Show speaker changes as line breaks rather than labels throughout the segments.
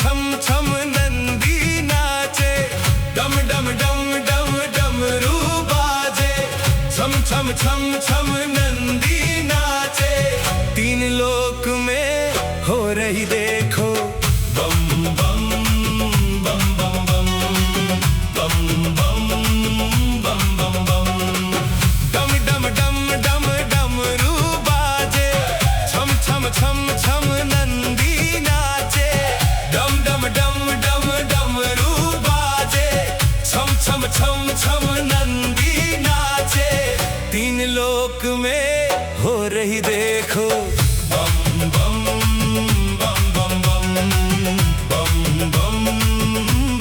छम छम नंदी नाचे, डम डम डम डम डमरू बाजे, छम छम छम छम नंदी नाचे। तीन लोक में हो रही देखो बम बम बम बम बम बम बम बम बम बम। डम डम डम डम डमरू बाजे, छम छम छम छम नंदी नाचे, डम डम डम डम डमरू बाजे, छम छम छम छम नंदी नाचे। तीन लोक में हो रही देखो बम बम बम बम बम बम बम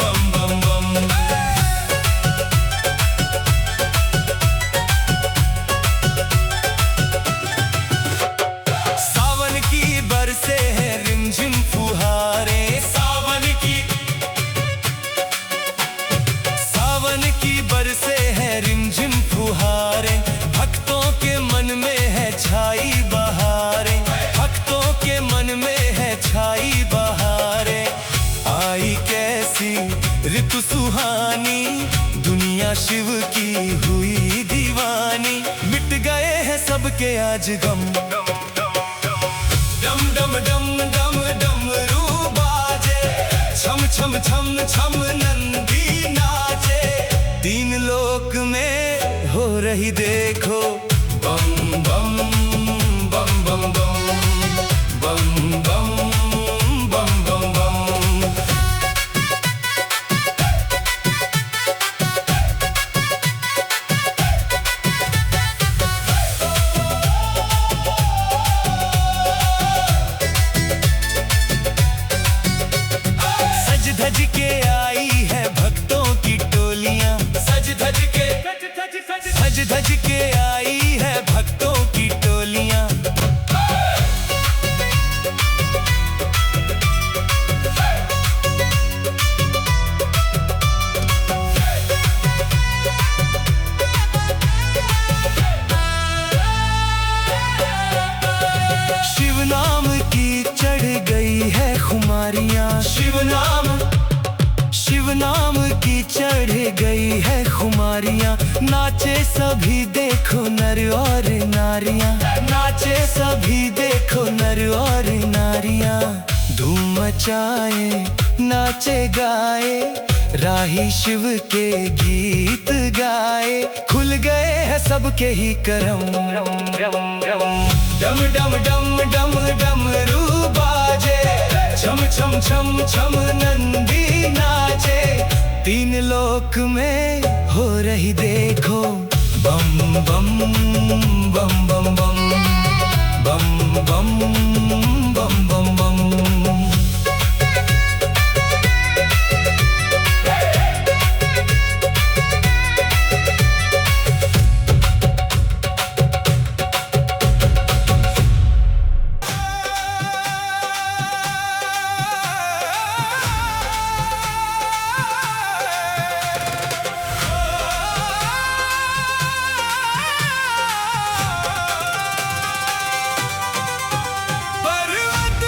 बम बम बम। सावन की बरसे हैं रिमझिम फुहारे, सावन की बरसे हैं रिमझिम फुहारे। भक्तों के मन में है छाई बहारे, भक्तों के मन में है छाई बहारे। आई कैसी ऋतु सुहानी, दुनिया शिव की हुई दीवानी। मिट गए हैं सबके आज गम, डम डम डम डम डमरू बाजे, छम छम छम छम नंदी नाचे। तीन लोक में हो रही देखो बम बम बम बम बम बम बम बम बम बम। सज धज के आई है भक्तों की टोलियां, सज धज के आई है भक्तों की टोलियां। शिव नाम की चढ़ गई है खुमारियां, शिव नाम की चढ़ गई है खुमारियां। नाचे सभी देखो नर और नारियां, नाचे सभी देखो नर और नारियां। धूम मचाए नाचे गाए, राही शिव के गीत गाए। खुल गए हैं सबके ही करम, डम डम डम डम डमरू बाजे, छम छम छम छम नंदी नाचे। तीन लोक में हो रही देखो बम बम बम बम बम बम बम बम बम बम। पर्वत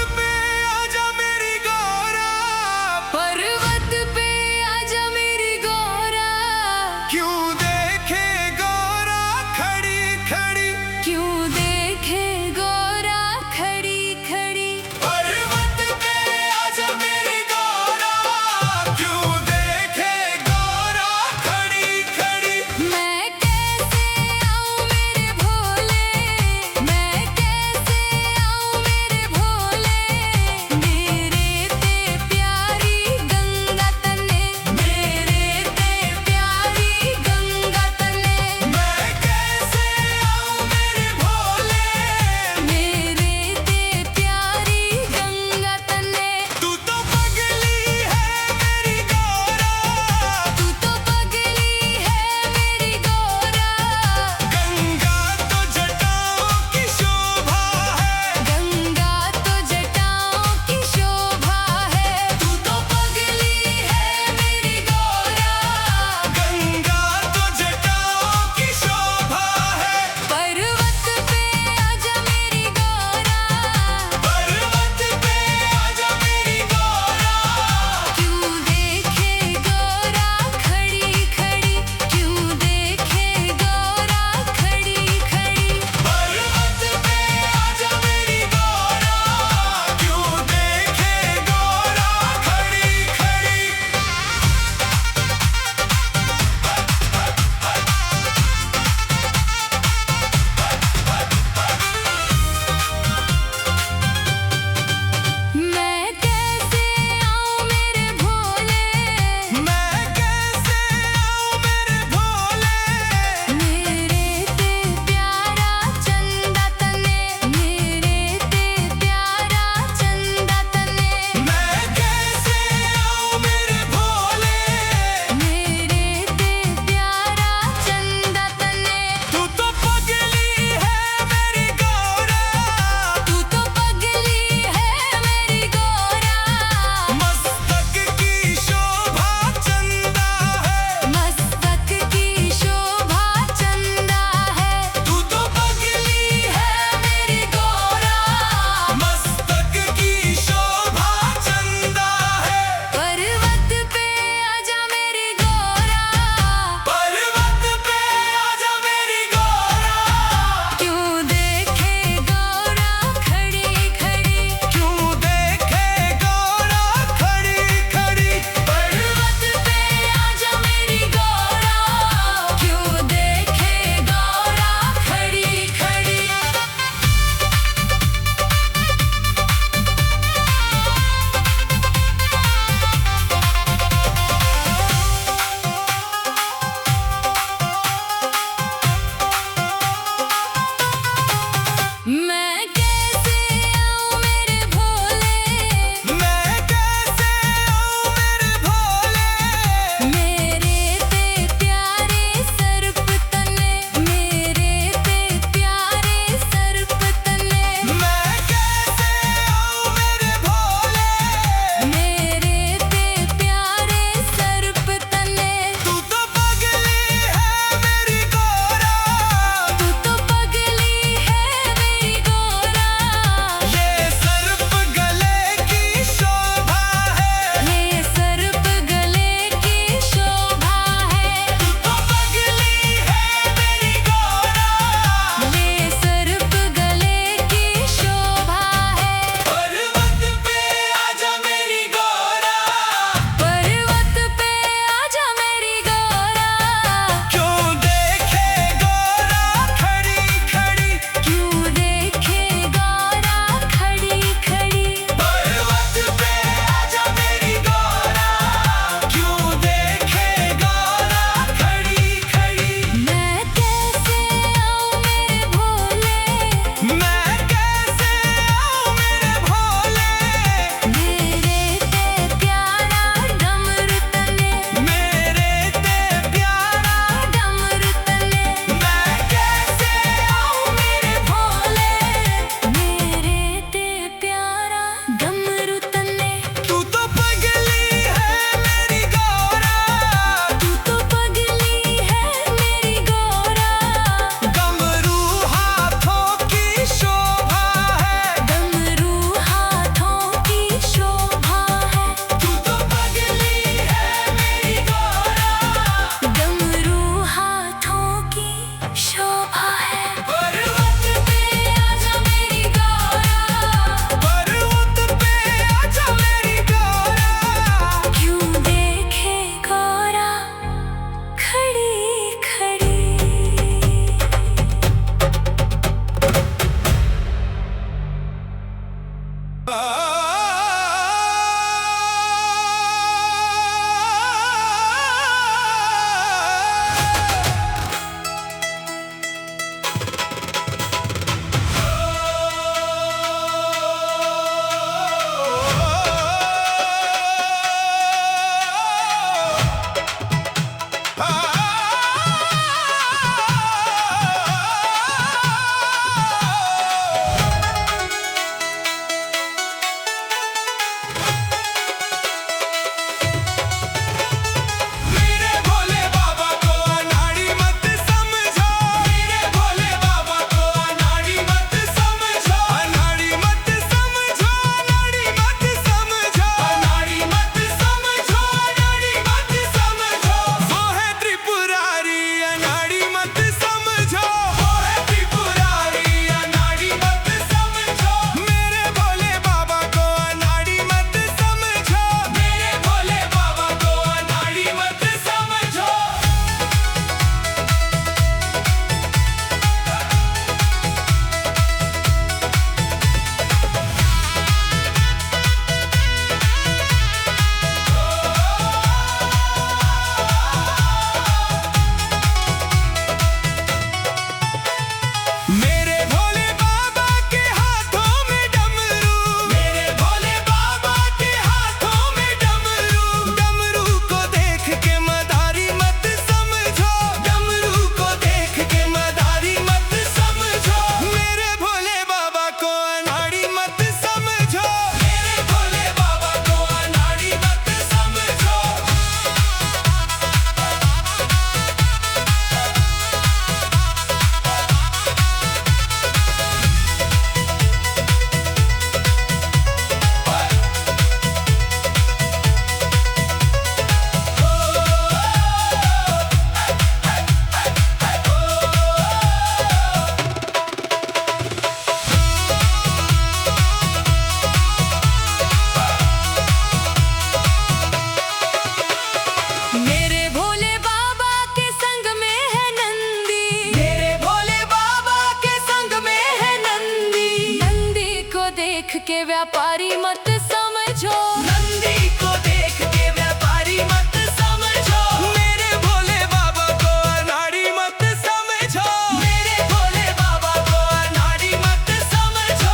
के व्यापारी मत समझो,
नंदी को देख के व्यापारी मत समझो, मेरे भोले बाबा को अनाड़ी मत समझो, मेरे भोले बाबा को अनाड़ी मत समझो।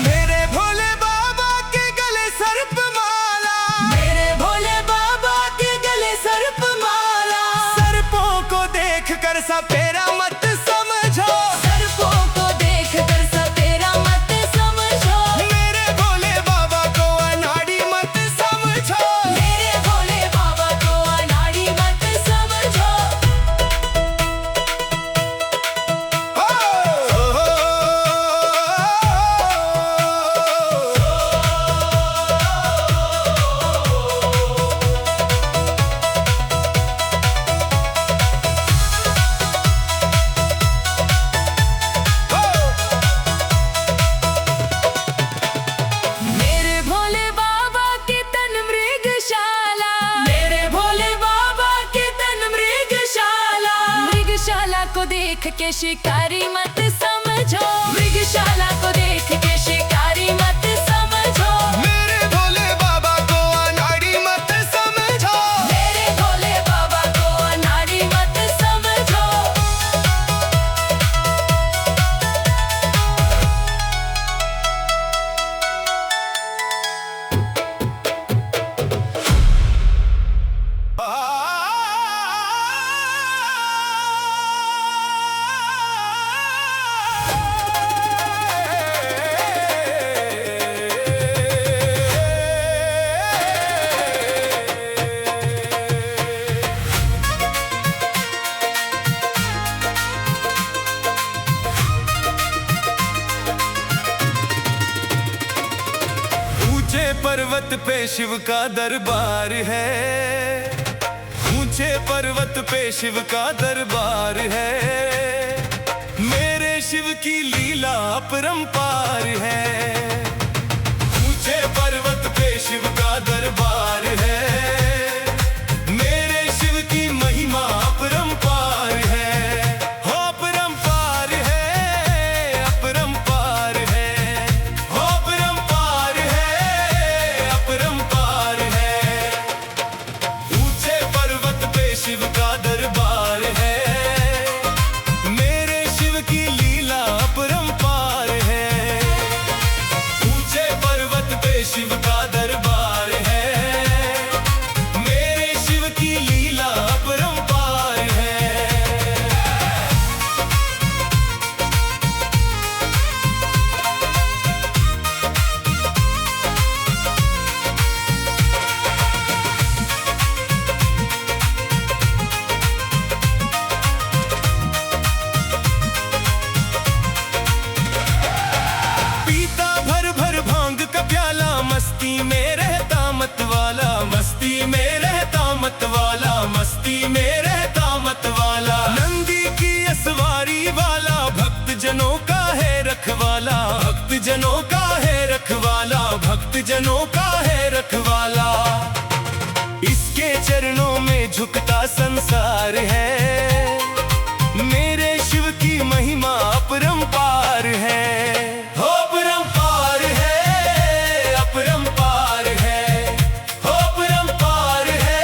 मेरे भोले बाबा के गले सर्प माला, मेरे भोले बाबा के गले सर्प माला, सर्पों को देख कर सपेरा मत समझो,
सर्पों को देख कर सपेरा मत समझो,
मेरे भोले बाबा को अनाड़ी मत समझो,
मेरे भोले बाबा को अनाड़ी मत समझो। मेरे भोले बाबा के तन मृगशाला,
मेरे भोले बाबा के तन मृगशाला,
मृगशाला को देख के शिकारी मत समझो, मृगशाला को देख के शिकारी मत समझो,
मेरे भोले बाबा को अनाड़ी मत समझो,
मेरे भोले बाबा को अनाड़ी मत समझो।
ऊंचे पर्वत पे शिव का दरबार है, ऊंचे पर्वत पे शिव का दरबार है, मेरे शिव की लीला अपरंपार है, ऊंचे पर्वत पे शिव का दरबार है, मेरे शिव की महिमा अपरंपार है, हो अपरंपार है, अपरंपार है, हो अपरंपार है, अपरंपार है। ऊंचे पर्वत पे शिव का दरबार है, मेरे शिव की लीला अपरंपार है, ऊंचे पर्वत पे शिव का दरबार है, मेरे शिव की लीला अपरंपार है। पीता भर भर भांग का प्याला, मस्ती में रहता मत वाला, मस्ती में रहता मत वाला, मस्ती में रहता मत वाला, नंदी की असवारी वाला, भक्त जनों का है रखवाला, भक्त जनों का है रखवाला, भक्त जनों का है रखवाला, इसके चरणों में झुकता संसार है, मेरे शिव की महिमा अपरंपार है, हो अपरंपार है, अपरंपार है, हो अपरंपार है,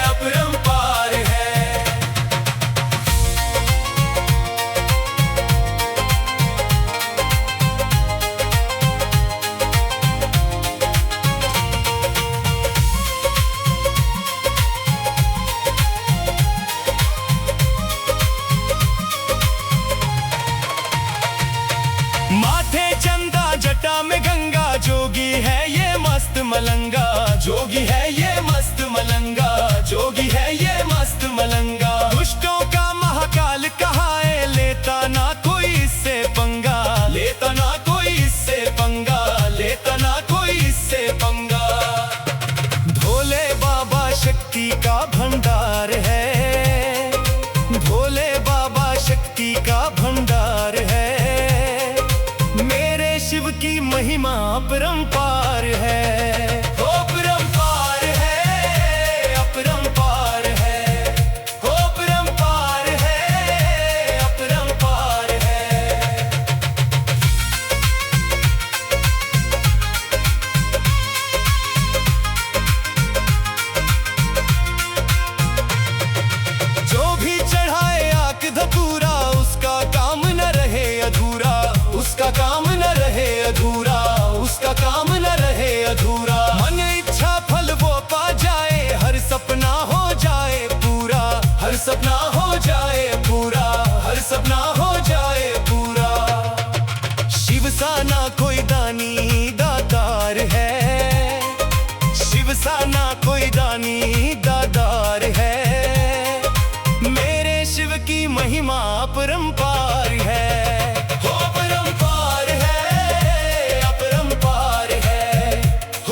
अपरंपार है। अपरंपार है, अपरंपार है, अपरंपार है, अपरंपार है, अपरंपार है। जो भी चढ़ाए आक धतूरा, उसका काम न रहे अधूरा, उसका काम न रहे अधूरा, उसका काम न रहे अधूरा। मन इच्छा फल वो पा जाए, हर सपना हो जाए पूरा, हर सपना हो जाए पूरा, हर सपना हो जाए पूरा। शिव सा ना कोई दानी दातार है, शिव सा ना कोई दानी दातार है। मेरे शिव की महिमा अपरंपार है, अपरंपार है, अपरंपार है,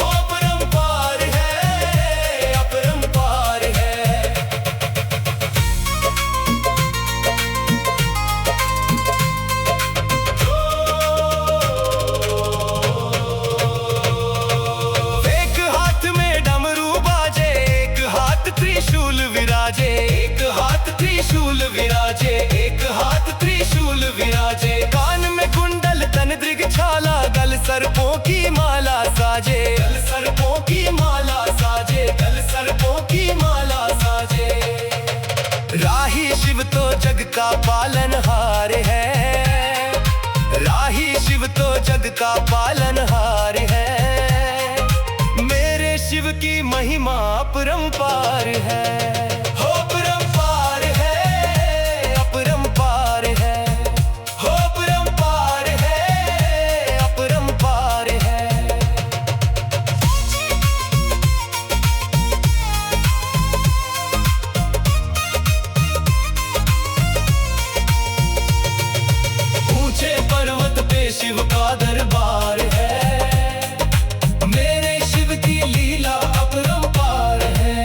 अपरंपार है, अपरंपार है। एक हाथ में डमरू बाजे, एक हाथ त्रिशूल विराजे, एक हाथ त्रिशूल विराजे, एक हाथ त्रिशूल विराजे। कान में कुंडल तन दृग छाला, गल सर्पों की माला साजे, गल सर्पों की माला साजे, गल सर्पों की माला साजे। राही शिव तो जग का पालनहार है, राही शिव तो जग का पालनहार है। मेरे शिव की महिमा अपरंपार है, अपरंपार है, अपरंपार है, अपरंपार है, अपरंपार है। ऊंचे पर्वत पे शिव का दरबार है, मेरे शिव की लीला अपरंपार है।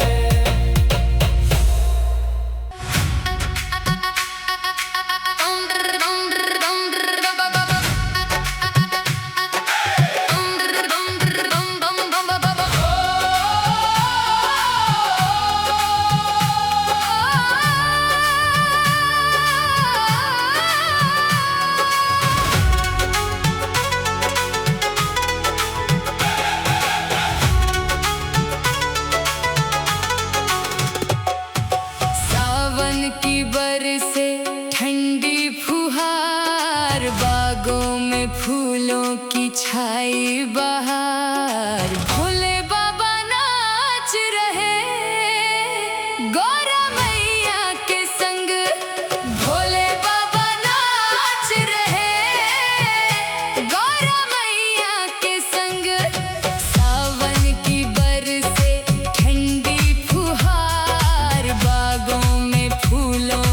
सावन की बरसे ठंडी फुहार, बागों में फूलों की छाई बहार। भोले बाबा नाच रहे गौरा मैया के संग, भोले बाबा नाच रहे गौरा मैया के संग। सावन की बरसे ठंडी फुहार, बागों में फूलों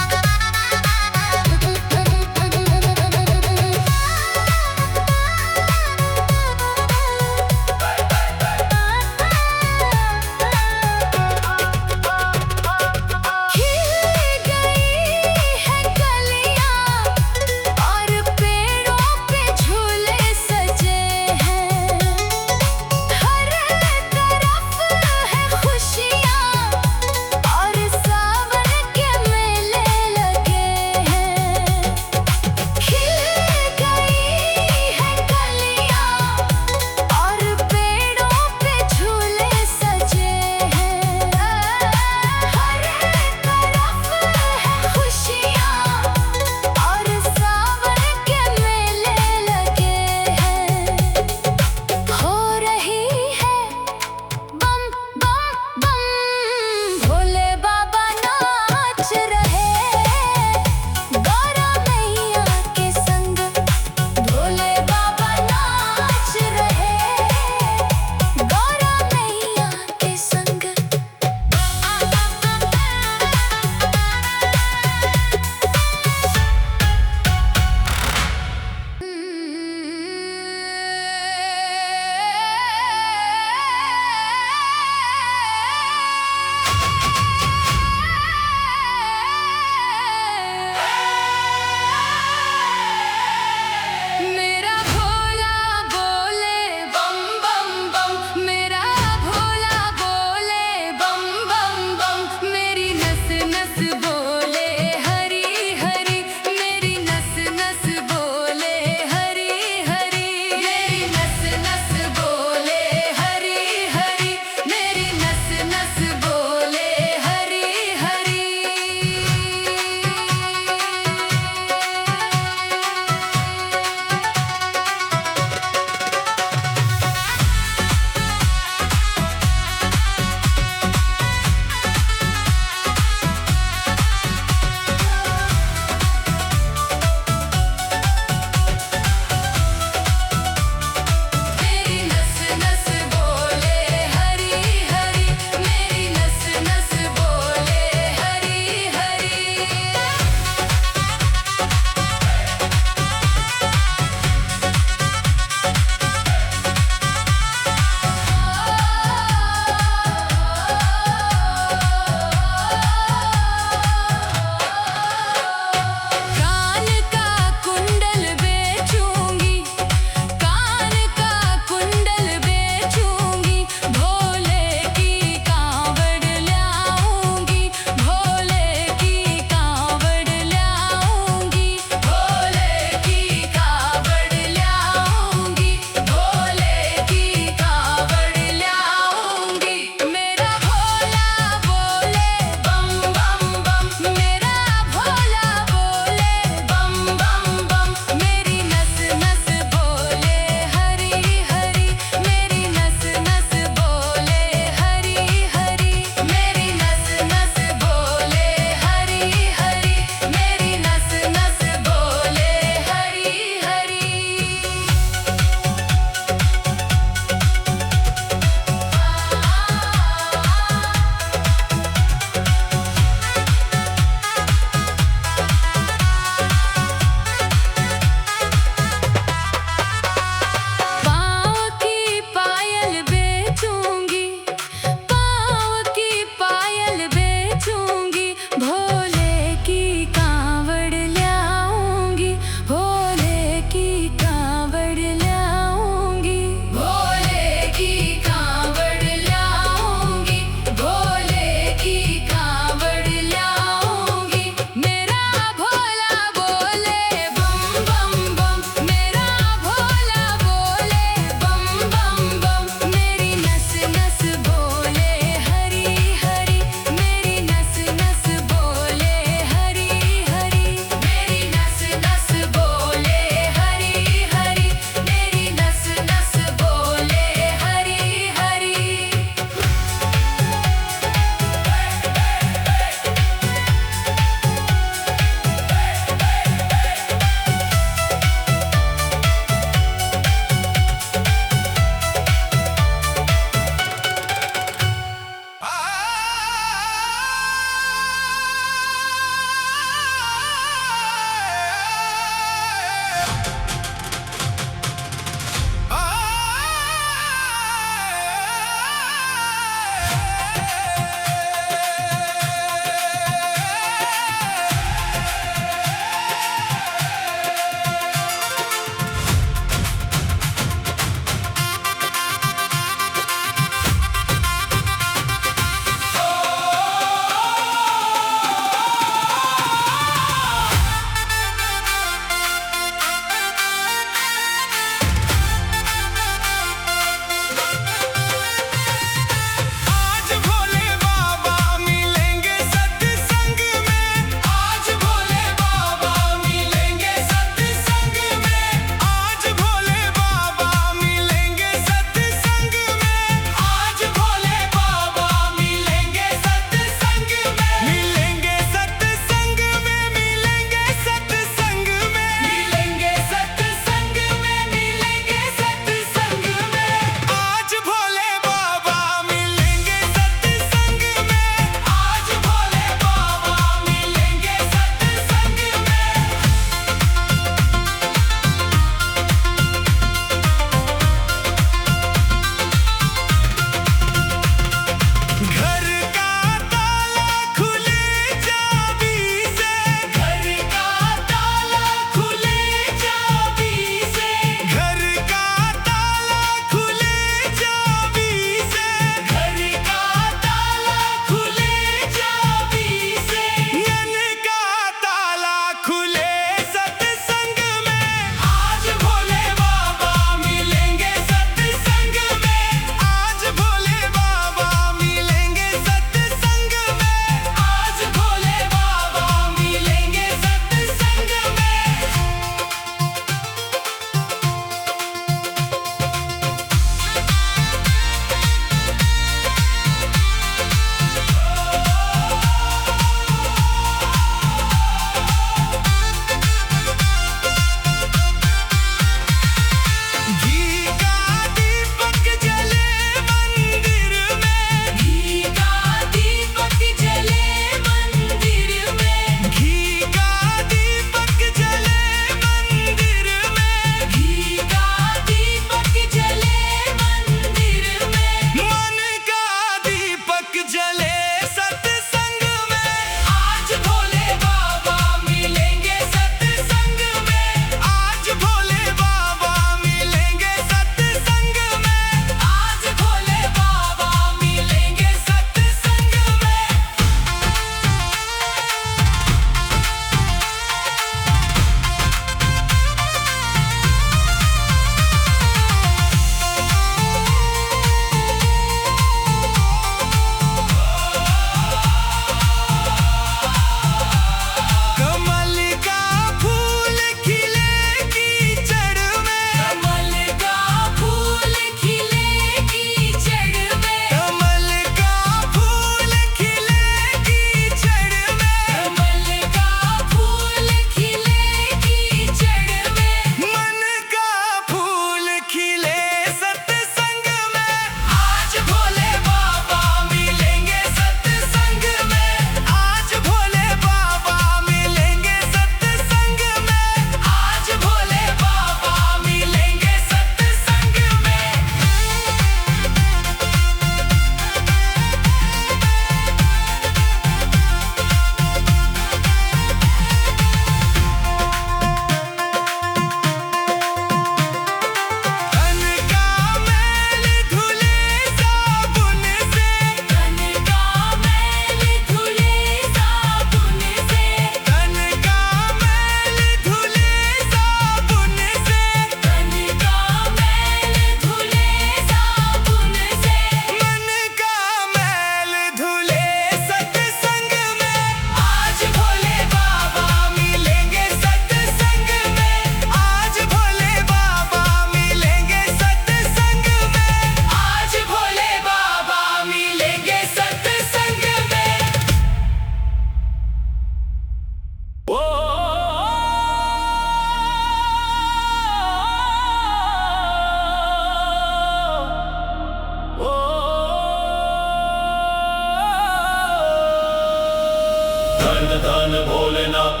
धन धन भोलेनाथ,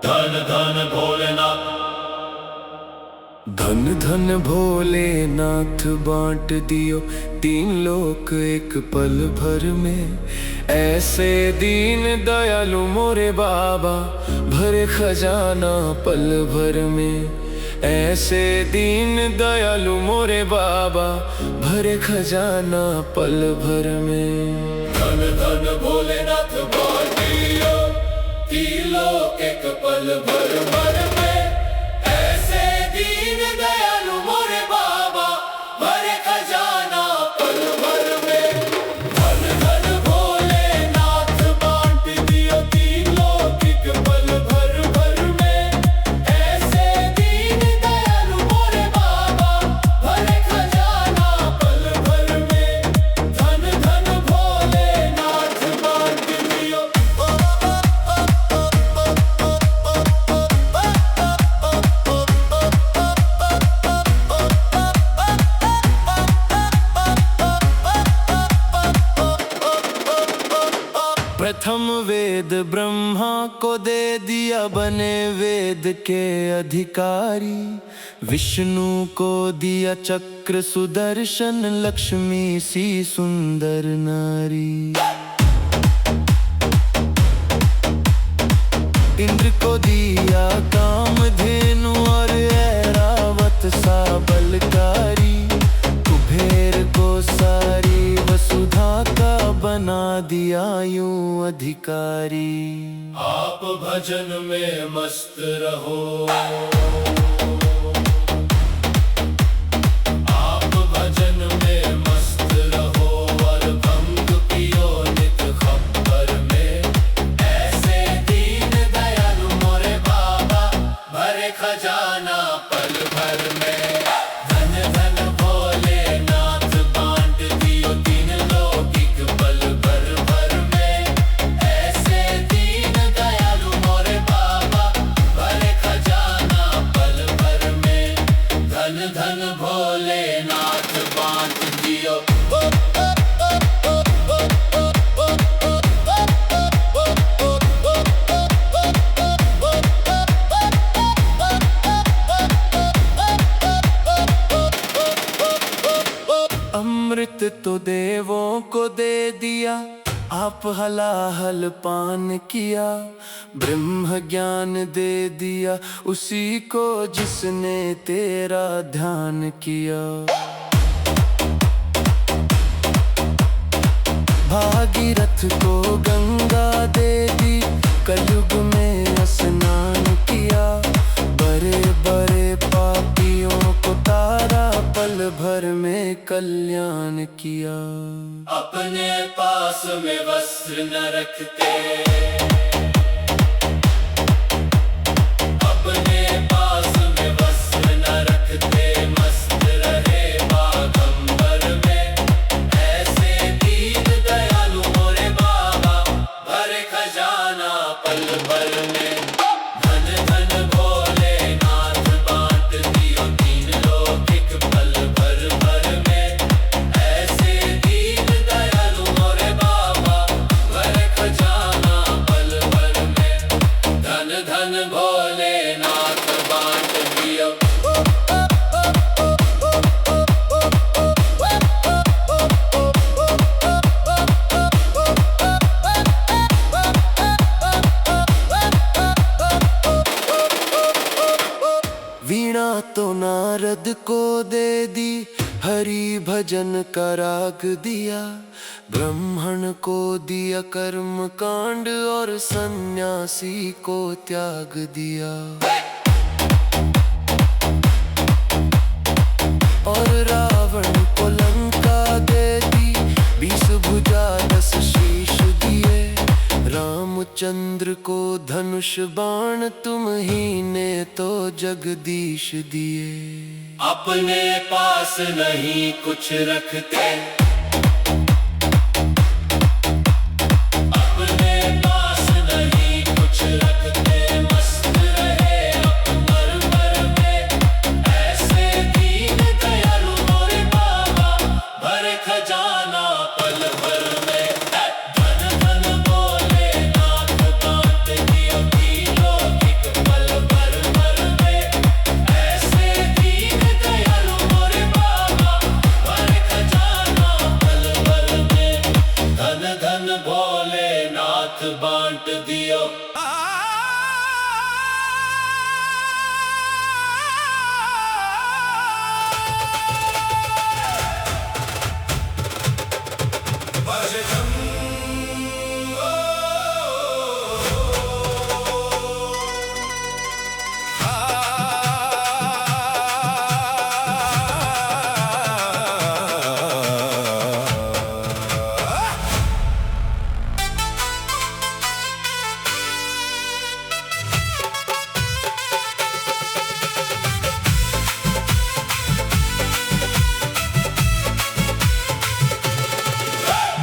धन धन भोलेनाथ। धन धन भोलेनाथ बांट दियो तीन लोक एक पल भर में। ऐसे दीन दयालु मोरे बाबा भरे खजाना पल भर में। ऐसे दीन दयालु मोरे बाबा भरे खजाना पल भर में। धन धन भोलेनाथ बांट दियो तीन लोक एक पल भर में। ऐसे दीन दयालु मोरे बाबा भरे खजाना पल भर में। धन धन भोलेनाथ बांट दियो तीन लोक एक पल भर में। ऐसे दीन दयालु मोरे बाबा भरे खजाना पल भर में। धन धन भोलेनाथ बांट दियो। प्रथम वेद ब्रह्मा को दे दिया बने वेद के अधिकारी। विष्णु को दिया चक्र सुदर्शन लक्ष्मी सी सुंदर नारी। इंद्र को दिया कामधेनु और ऐरावत सा बलकारी। कुबेर को सारी वसुधा का बना दिया यूं अधिकारी। आप भजन में मस्त रहो, आप भजन में मस्त रहो और भंग पियो नित खप्पर में। ऐसे दीन दयालु मोरे बाबा भरे खजाना पल भर में। धन धन भोलेनाथ बांट दियो तीन लोक एक पल भर में। ऐसे दीन दयालु मोरे बाबा भरे खजाना पल भर में। धन धन भोलेनाथ बांट दियो। अमृत तो देवों को दे दिया, आप हलाहल पान किया। ब्रह्म ज्ञान दे दिया उसी को जिसने तेरा ध्यान किया। भागीरथ को गंगा दे दी, कलयुग में स्नान किया। बड़े बड़े पापियों को तारा पल भर में कल्याण किया। अपने पास में वस्त्र न रखते, अपने पास में वस्त्र न रखते, मस्त रहे बागंबर में। ऐसे दीन दयालु मोरे बाबा भरे खजाना पल भर में। धन धन भोलेनाथ बांट दियो तीन लोक एक पल भर में। ऐसे दीन दयालु मोरे बाबा भरे खजाना पल भर में। धन धन भोलेनाथ बांट दियो। वीणा तो नारद को दे दी, हरि भजन का राग दिया। ब्राह्मण को दिया कर्म कांड और सन्यासी को त्याग दिया। और रावण को लंका दे दी, 20 भुजा 10 शीश दिए। रामचंद्र को धनुष बाण तुम ही ने तो जगदीश दिए। अपने पास नहीं कुछ रखते, अपने पास नहीं कुछ रखते, मस्त रहे अकबर भर में। ऐसे दीन दयालु मोरे बाबा भरे खजाना पल भर में। धन धन भोले लूट दियो। बाजे डम,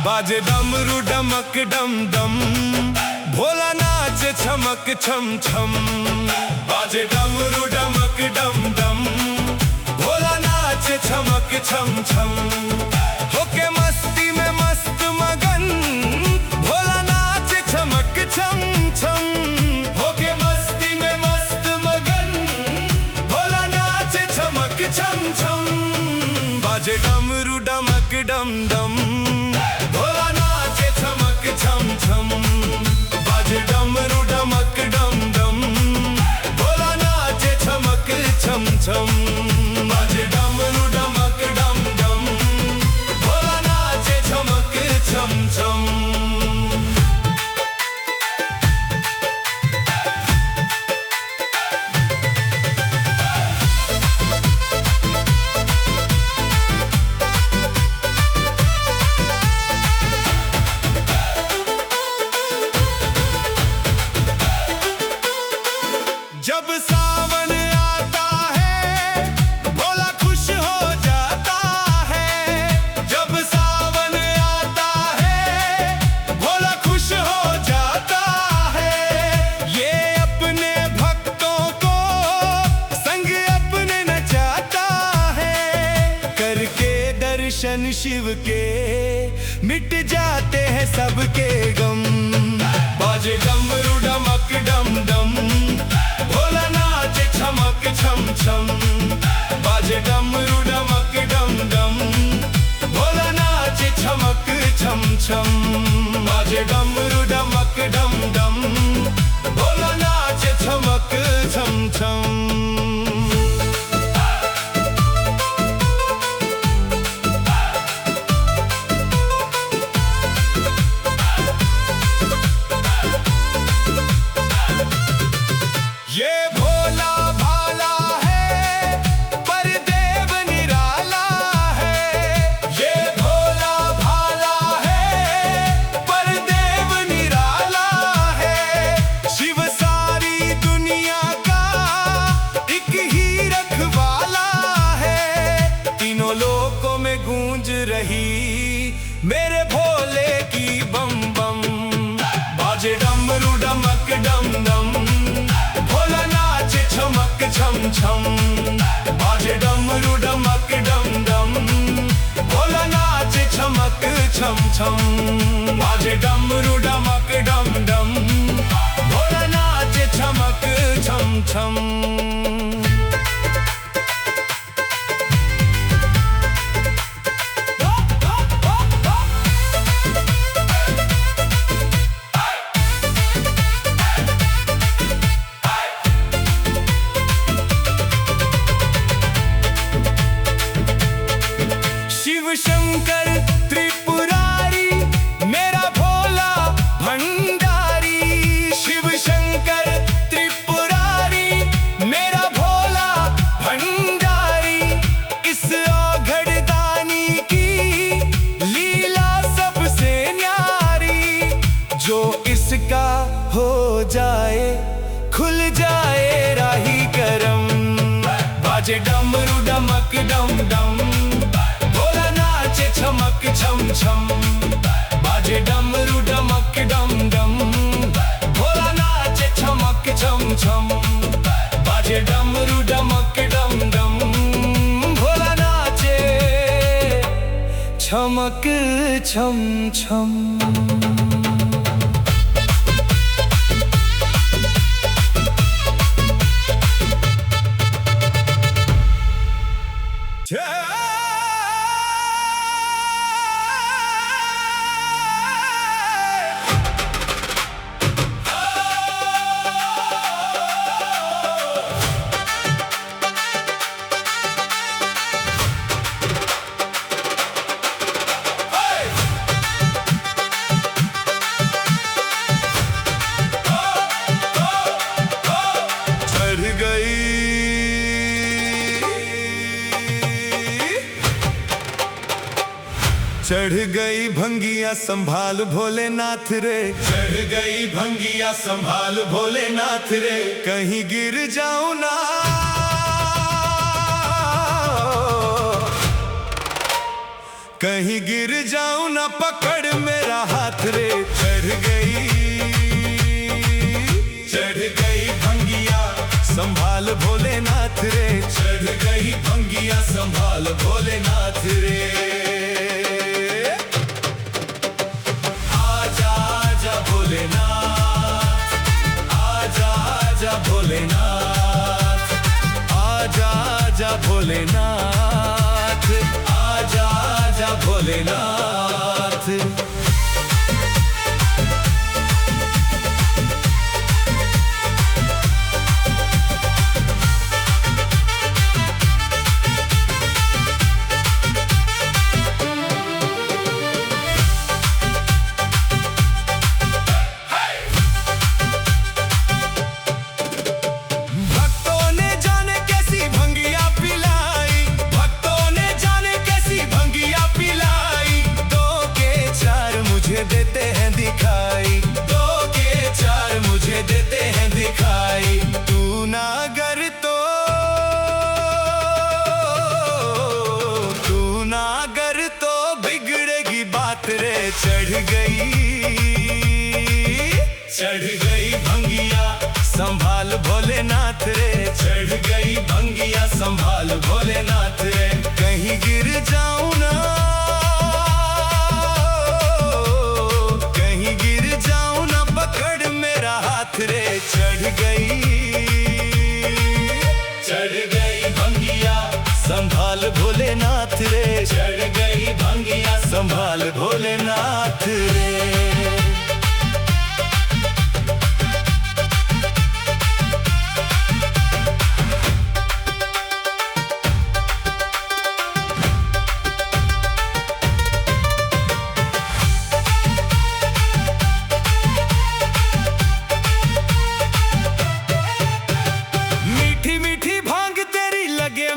बाजे डमरू डमक डम डम, भोला नाचे छमक छम छम। बाजे डमरू डमक डम डम, भोला नाचे छमक छम छम। होके मस्ती में मस्त मगन, भोला नाचे छमक छम छम। होके मस्ती में मस्त मगन, भोला नाचे छमक छम छम। बाजे डमरू डमक डम डम, भोला नाचे छमक छम छम। बाजे डमरू डमक डम डम, भोला नाचे छमक छम छम। बाजे डमरू डमक डम डम, भोला नाचे छमक छम छम। जब सावन आता है, भोला खुश हो जाता है। जब सावन आता है, भोला खुश हो जाता है। ये अपने भक्तों को संग अपने नचाता है। करके दर्शन शिव के मिट जाते हैं सबके गम। बाजे डमरू डमक डम डम, भोला नाचे छमक छम छम। बाजे डमरू डमक डम डम, भोला नाचे छमक छम छम। बाजे डमरू डमक डम डम, भोला नाचे छमक छम छम। ये भोला भाला है, पर देव निराला है। ये भोला भाला है, पर देव निराला है। शिव सारी दुनिया का एक ही रखवाला है। तीनों लोकों में गूंज रही मेरे भोले की बम बम। बाजे डमरू डमक डम डम, भोला नाचे छमक छम छम। बाजे डमरू डमक डम डम, भोला नाचे छमक छम छम। बाजे डमरू डमक डम डम, भोला नाचे छमक छम छम। शिव शंकर त्रिपुरारी, मेरा भोला भंडारी। शिव शंकर त्रिपुरारी, मेरा भोला भंडारी। इस औघड़ दानी की लीला सबसे न्यारी। जो इसका हो जाए, खुल जाए राही करम। बाजे डमरू डमक डम डम, भोला नाचे छमक छम छम। बाजे डमरू डमक डम डम, भोला नाचे छमक छम छम। बाजे डमरू डमक डम डम, भोला नाचे छमक छम छम। चढ़ गई भंगिया संभाल भोलेनाथ रे, चढ़ गई भंगिया संभाल भोलेनाथ रे, कहीं गिर जाऊं ना, कहीं गिर जाऊं ना, पकड़ मेरा हाथ रे। चढ़ गई भंगिया संभाल भोलेनाथ रे, चढ़ गई भंगिया संभाल भोलेनाथ रे। आजा आजा भोलेनाथ, आजा आजा भोलेनाथ, आजा आजा भोलेनाथ, आजा आजा भोलेनाथ। देते हैं दिखाई, दो के चार मुझे देते हैं दिखाई। तू ना गर तो, तू ना गर तो बिगड़ेगी बात रे। चढ़ गई भंगिया संभाल भोलेनाथ रे, चढ़ गई भंगिया संभाल भोलेनाथ रे, कहीं गिर जाऊं ना, रे। चढ़ गई भंगिया संभाल भोलेनाथ रे, चढ़ गई भंगिया संभाल भोलेनाथ रे।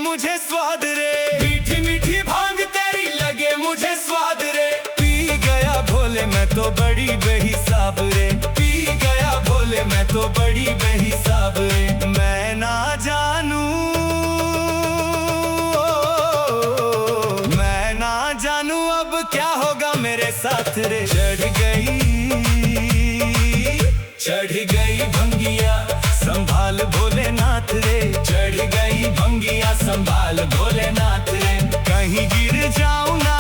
मुझे स्वाद रे, मीठी मीठी भांग तेरी लगे मुझे स्वाद रे। पी गया भोले मैं तो बड़ी बेहिसाब रे, पी गया भोले मैं तो बड़ी बेहिसाब रे। मैं ना जानू, मैं ना जानू अब क्या होगा मेरे साथ रे। चढ़ गई भंगिया संभाल भोलेनाथ रे, चढ़ गई भंगिया संभाल भोलेनाथ रे, कहीं गिर जाऊं ना,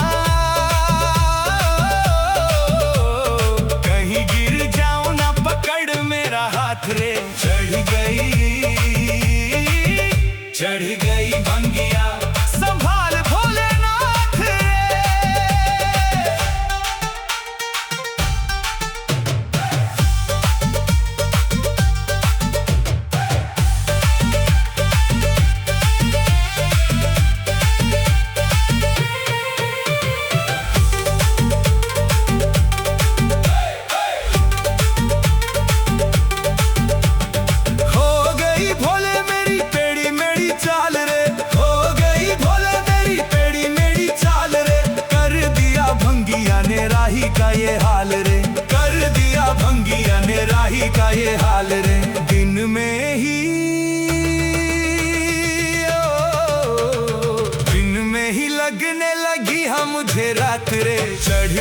कहीं गिर जाऊं ना, पकड़ मेरा हाथ रे। चढ़ गई भंगिया संभाल भोलेनाथ रे। राही का ये हाल रे, कर दिया भंगिया ने राही का ये हाल रे। दिन में ही दिन में ही लगने लगी हम मुझे रात रे। चढ़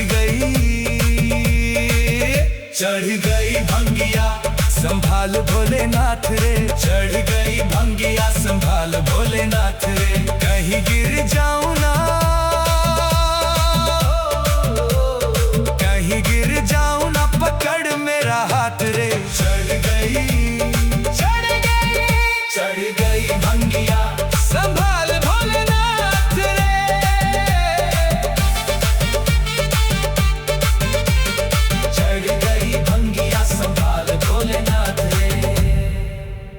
गई भंगिया संभाल भोलेनाथ रे, चढ़ गई भंगिया संभाल भोलेनाथ रे, कहीं गिर जाऊं ना,